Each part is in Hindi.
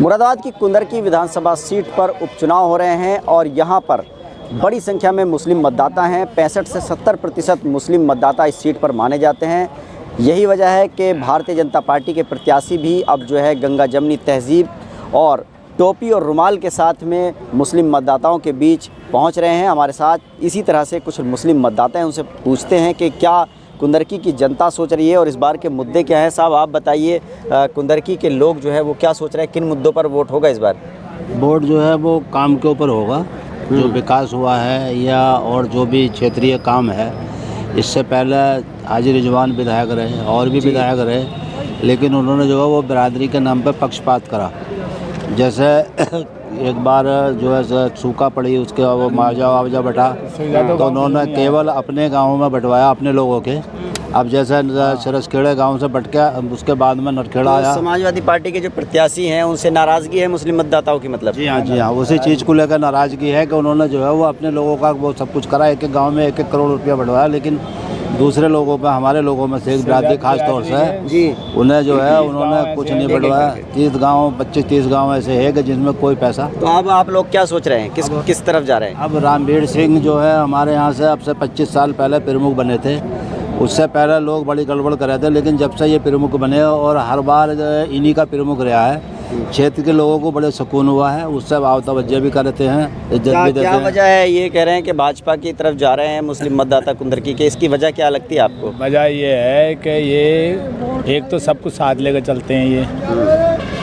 मुरादाबाद की कुंदरकी विधानसभा सीट पर उपचुनाव हो रहे हैं और यहाँ पर बड़ी संख्या में मुस्लिम मतदाता हैं। 65 से 70% मुस्लिम मतदाता इस सीट पर माने जाते हैं। यही वजह है कि भारतीय जनता पार्टी के प्रत्याशी भी अब जो है गंगा जमनी तहजीब और टोपी और रुमाल के साथ में मुस्लिम मतदाताओं के बीच पहुंच रहे हैं। हमारे साथ इसी तरह से कुछ मुस्लिम मतदाता हैं, उनसे पूछते हैं कि क्या कुंदरकी की जनता सोच रही है और इस बार के मुद्दे क्या हैं। साहब आप बताइए, कुंदरकी के लोग जो है वो क्या सोच रहे हैं, किन मुद्दों पर वोट होगा इस बार? वोट जो है वो काम के ऊपर होगा, जो विकास हुआ है या और जो भी क्षेत्रीय काम है। इससे पहले हाजी रिजवान विधायक रहे और भी विधायक रहे, लेकिन उन्होंने जो है वो बिरादरी के नाम पर पक्षपात करा। जैसे एक बार जो है सूखा पड़ी, उसके वो मुआवजा बटा तो उन्होंने केवल अपने गाँव में बंटवाया अपने लोगों के। अब जैसे सरसखेड़े गांव से बट के उसके बाद में नटखेड़ा आया। समाजवादी पार्टी के जो प्रत्याशी हैं उनसे नाराज़गी है मुस्लिम मतदाताओं की, मतलब? जी हाँ, उसी चीज़ को लेकर नाराज़गी है कि उन्होंने जो है वो अपने लोगों का वो सब कुछ करा। एक एक गांव में 1-1 करोड़ रुपया बढ़वाया, लेकिन दूसरे लोगों पर, हमारे लोगों में से एक बिरादरी खास तौर से जी उन्हें जो है उन्होंने कुछ नहीं बढ़वाया। 30 गाँव 25-30 गाँव ऐसे है कि जिनमें कोई पैसा। तो अब आप लोग क्या सोच रहे हैं, किस तरफ जा रहे हैं? अब रामवीर सिंह जो है हमारे यहाँ से अब से 25 साल पहले प्रमुख बने थे। उससे पहले लोग बड़ी गड़बड़ कर रहे थे, लेकिन जब से ये प्रमुख बने और हर बार इन्हीं का प्रमुख रहा है, क्षेत्र के लोगों को बड़े सुकून हुआ है। उससे आप तवज्जो भी करते हैं, इज्जत भी देते हैं। क्या वजह है? ये कह रहे हैं कि भाजपा की तरफ जा रहे हैं मुस्लिम मतदाता कुंदरकी के, इसकी वजह क्या लगती है आपको? वजह ये है कि ये एक तो सब कुछ साथ लेकर चलते हैं।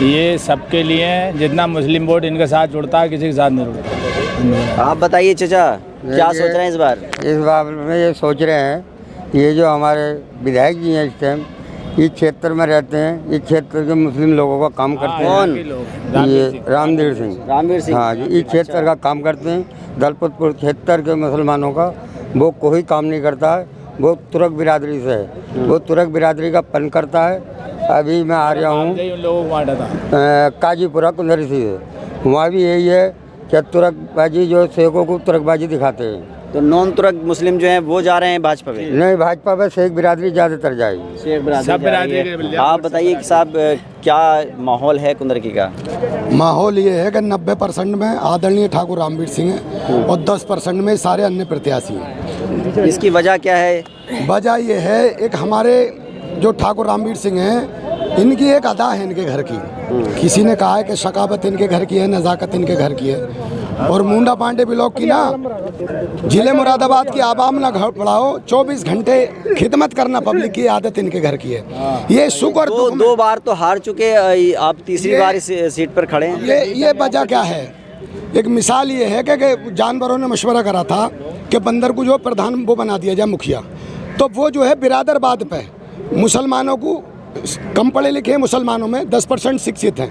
ये सबके लिए जितना मुस्लिम वोट इनके साथ जुड़ता है, किसी के साथ नहीं जुड़ता। आप बताइए चाचा, क्या सोच रहे हैं इस बार? इस बार में ये सोच रहे हैं, ये जो हमारे विधायक जी हैं इस टाइम इस क्षेत्र में रहते हैं, इस क्षेत्र के मुस्लिम लोगों का काम करते हैं। कौन? ये रामवीर सिंह। हाँ जी, इस क्षेत्र का काम करते हैं। दलपतपुर क्षेत्र के मुसलमानों का वो कोई काम नहीं करता है। वो तुर्क बिरादरी से है, वो तुर्क बिरादरी का पन करता है। अभी मैं आ रहा हूँ काजीपुरा कुंदरकी से, वहाँ भी यही है कि तुर्कबाजी जो शेखों को तुर्कबाजी दिखाते हैं। तो नॉन तुर्क मुस्लिम जो हैं वो जा रहे हैं भाजपा में? नहीं, भाजपा में शेख बिरादरी ज़्यादातर जाएगी। शेख बिरादरी। आप बताइए कि साहब क्या माहौल है कुंदरकी का? माहौल ये है कि 90% में आदरणीय ठाकुर रामवीर सिंह हैं और 10% में सारे अन्य प्रत्याशी हैं। इसकी वजह क्या है? वजह ये है, एक हमारे जो ठाकुर रामवीर सिंह हैं, इनकी एक अदा है इनके घर की। किसी ने कहा है कि शकावत इनके घर की है, नज़ाकत इनके घर की है। और मुंडा पांडे ब्लॉक की ना, जिले मुरादाबाद की आवाम ना घर पढ़ाओ, 24 घंटे खिदमत करना पब्लिक की आदत इनके घर की है। ये सुख और दुख में 2 बार तो हार चुके, आप तीसरी बार इस सीट पर खड़े हैं। ये वजह क्या है? एक मिसाल ये है कि जानवरों ने मशवरा करा था कि बंदर को जो प्रधान वो बना दिया जाए मुखिया, तो वो जो है बिरादरवाद पे मुसलमानों को, कम पढ़े लिखे मुसलमानों में 10% शिक्षित हैं,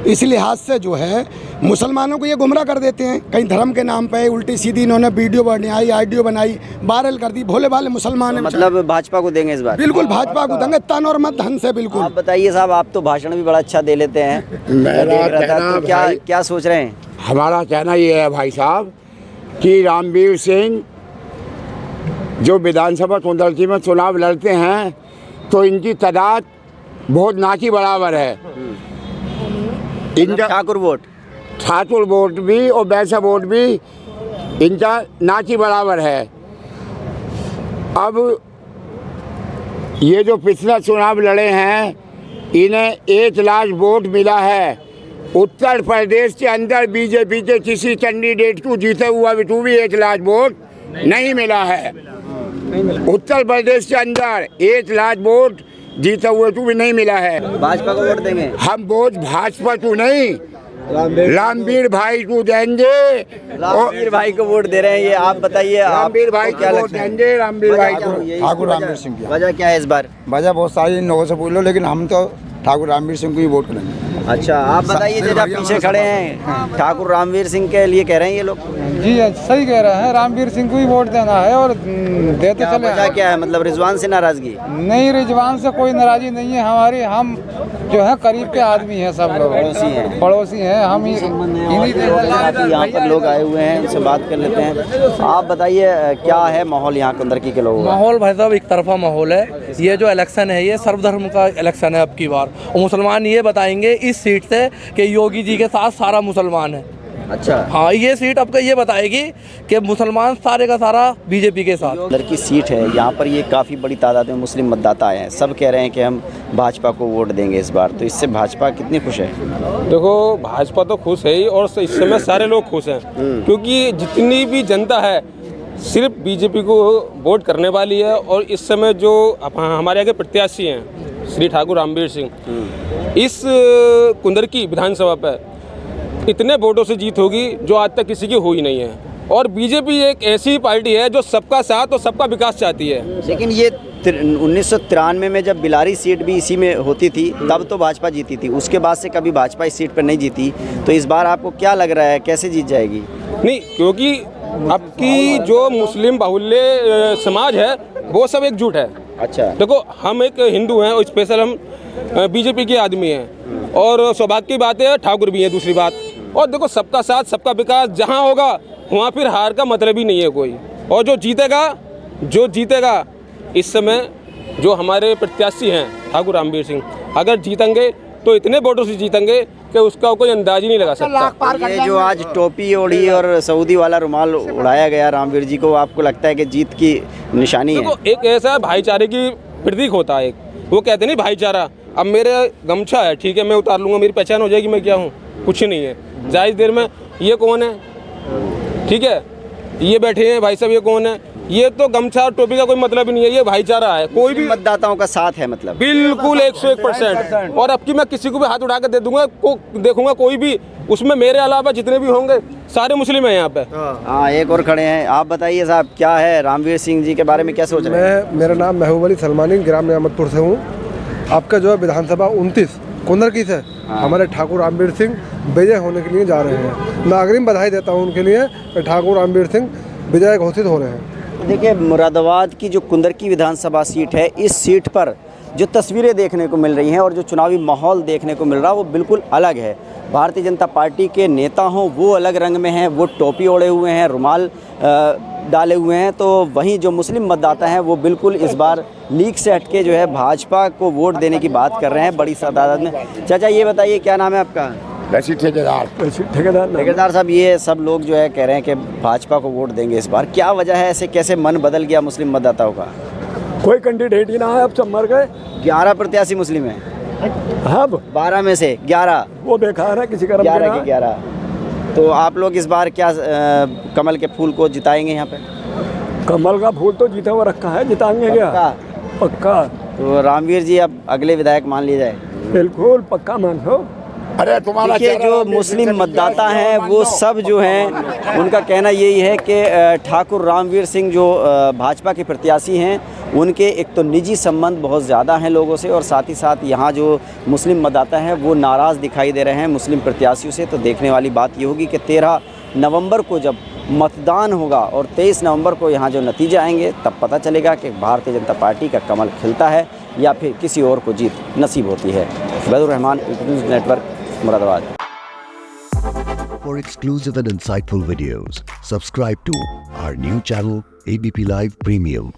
इस लिहाज से जो है मुसलमानों को ये गुमराह कर देते हैं। कहीं धर्म के नाम पे उल्टी सीधी इन्होंने वीडियो बनाई, ऑडियो बनाई, वायरल कर दी। भोले भाले मुसलमान हैं। मतलब भाजपा को देंगे इस बार? बिल्कुल भाजपा को देंगे, तन और मत धन से। बिल्कुल। आप बताइए साहब, आप तो भाषण भी बड़ा अच्छा दे लेते हैं। तो क्या सोच रहे हैं? हमारा कहना ये है भाई साहब कि रामवीर सिंह जो विधानसभा कुंदरकी में चुनाव लड़ते हैं, तो इनकी तादाद बहुत ना की बराबर है। इनका ठाकुर वोट भी और वैसा वोट भी इनका ना की बराबर है। अब ये जो पिछला चुनाव लड़े हैं, इन्हें 1 लाख वोट मिला है। उत्तर प्रदेश के अंदर बीजेपी के किसी कैंडिडेट को जीते हुआ भी 1 लाख वोट नहीं मिला है। उत्तर प्रदेश के अंदर 1 लाख वोट जीते हुए को भी नहीं मिला है। भाजपा को वोट देंगे? हम वोट भाजपा को नहीं, रामवीर भाई को देंगे। रामवीर भाई को वोट दे रहे हैं, ये आप बताइए। रामवीर भाई को वोट देंगे, रामवीर भाई को। ठाकुर रामवीर सिंह की वजह क्या है इस बार? वजह बहुत सारी लोगों से पूछ लो, लेकिन हम तो ठाकुर रामवीर सिंह को ही वोट करेंगे। अच्छा, आप बताइए, जब पीछे खड़े हैं ठाकुर रामवीर सिंह के लिए कह रहे हैं ये लोग? जी सही कह रहे हैं, रामवीर सिंह को ही वोट देना है और देते चले। वजह क्या है? मतलब रिजवान से नाराजगी? नहीं, रिजवान से कोई नाराजगी नहीं है हमारी। हम जो है करीब के आदमी हैं, सब लोग पड़ोसी हैं। हम इन्हीं यहाँ पर लोग आए हुए हैं, इनसे बात कर लेते हैं। आप बताइए क्या है माहौल यहाँ कुंदरकी के लोगों का? माहौल भाई साहब एक तरफा माहौल है। ये जो इलेक्शन है ये सर्वधर्म का इलेक्शन है अब की बार, और मुसलमान ये बताएंगे इस सीट से कि योगी जी के साथ सारा मुसलमान है। अच्छा, हाँ, ये सीट आपका ये बताएगी कि मुसलमान सारे का सारा बीजेपी के साथ। उधर की सीट है, यहाँ पर ये काफ़ी बड़ी तादाद में मुस्लिम मतदाता आए हैं। सब कह रहे हैं कि हम भाजपा को वोट देंगे इस बार, तो इससे भाजपा कितनी खुश है? देखो, भाजपा तो खुश है ही, और इस समय सारे लोग खुश हैं, क्योंकि जितनी भी जनता है सिर्फ बीजेपी को वोट करने वाली है। और इस समय जो हमारे आगे प्रत्याशी हैं श्री ठाकुर रामवीर सिंह, इस कुंदरकी विधानसभा पर इतने वोटों से जीत होगी जो आज तक किसी की हुई नहीं है। और बीजेपी एक ऐसी पार्टी है जो सबका साथ और सबका विकास चाहती है। लेकिन ये 1993 में जब बिलारी सीट भी इसी में होती थी तब तो भाजपा जीती थी, उसके बाद से कभी भाजपा इस सीट पर नहीं जीती। तो इस बार आपको क्या लग रहा है, कैसे जीत जाएगी? नहीं, क्योंकि अब की जो मुस्लिम बाहुल्य समाज है वो सब एकजुट है। अच्छा, देखो, हम एक हिंदू हैं और स्पेशल हम बीजेपी के आदमी हैं, और सौभाग्य की बात है ठाकुर भी हैं दूसरी बात। और देखो, सबका साथ सबका विकास जहाँ होगा वहाँ फिर हार का मतलब ही नहीं है कोई। और जो जीतेगा इस समय जो हमारे प्रत्याशी हैं ठाकुर रामवीर सिंह, अगर जीतेंगे तो इतने वोटों से जीतेंगे कि उसका कोई अंदाज ही नहीं लगा सकता। ये जो आज टोपी ओढ़ी और सऊदी वाला रुमाल उड़ाया गया रामवीर जी को, आपको लगता है कि जीत की निशानी है? देखो, एक ऐसा भाईचारे की प्रतीक होता है, एक वो कहते नहीं भाईचारा। अब मेरे गमछा है, ठीक है, मैं उतार लूँगा, मेरी पहचान हो जाएगी मैं क्या हूँ, कुछ नहीं है। जायज़ देर में ये कौन है, ठीक है, ये बैठे हैं भाई साहब, ये कौन है? ये तो गमछा और टोपी का कोई मतलब ही नहीं है, ये भाईचारा है। कोई भी मतदाताओं का साथ है, मतलब बिल्कुल 101%। और अब की मैं किसी को भी हाथ उठा कर दे दूंगा, देखूंगा कोई भी, उसमें मेरे अलावा जितने भी होंगे सारे मुस्लिम हैं यहाँ पे। हाँ, एक और खड़े हैं। आप बताइए साहब, क्या है रामवीर सिंह जी के बारे में क्या सोच रहे हैं? मेरा नाम महबूब अली सलमानी, ग्राम नियामतपुर से हूँ। आपका जो है विधानसभा 29 कुंदरकी से हमारे ठाकुर रामवीर सिंह विजय होने के लिए जा रहे हैं। मैं अग्रिम बधाई देता हूँ उनके लिए कि ठाकुर रामवीर सिंह विजय घोषित हो रहे हैं। देखिए, मुरादाबाद की जो कुंदरकी विधानसभा सीट है, इस सीट पर जो तस्वीरें देखने को मिल रही हैं और जो चुनावी माहौल देखने को मिल रहा है वो बिल्कुल अलग है। भारतीय जनता पार्टी के नेता हों वो अलग रंग में हैं, वो टोपी ओढ़े हुए हैं, रुमाल डाले हुए हैं, तो वहीं जो मुस्लिम मतदाता हैं वो बिल्कुल इस बार लीग से हटके जो है भाजपा को वोट देने की बात कर रहे हैं बड़ी तादाद में। चाचा, ये बताइए क्या नाम है आपका? ठेकेदार साहब, ये सब लोग जो है कह रहे हैं कि भाजपा को वोट देंगे इस बार, क्या वजह है? ऐसे कैसे मन बदल गया मुस्लिम मतदाताओं का? कोई कैंडिडेट ही ना है, अब सब मर गए। 11 प्रत्याशी मुस्लिम हैं, अब 12 में से 11 वो बेकार है, किसी का 11 के 11। तो आप लोग इस बार क्या कमल के फूल को जिताएंगे यहाँ पे? कमल का फूल तो जीता हुआ रखा है, जिताएंगे क्या? पक्का। तो रामवीर जी अब अगले विधायक मान लिए जाए? बिल्कुल पक्का मान लो। अरे तुम्हारा देखिए, जो मुस्लिम मतदाता हैं वो सब जो हैं उनका कहना यही है कि ठाकुर रामवीर सिंह जो भाजपा के प्रत्याशी हैं उनके एक तो निजी संबंध बहुत ज़्यादा हैं लोगों से, और साथ ही साथ यहाँ जो मुस्लिम मतदाता हैं वो नाराज़ दिखाई दे रहे हैं मुस्लिम प्रत्याशियों से। तो देखने वाली बात ये होगी कि 13 नवंबर को जब मतदान होगा और 23 नवंबर को यहाँ जो नतीजे आएंगे तब पता चलेगा कि भारतीय जनता पार्टी का कमल खिलता है या फिर किसी और को जीत नसीब होती है। Badrur Rahman, news network, Moradabad. For exclusive and insightful videos, subscribe to our new channel ABP Live Premium.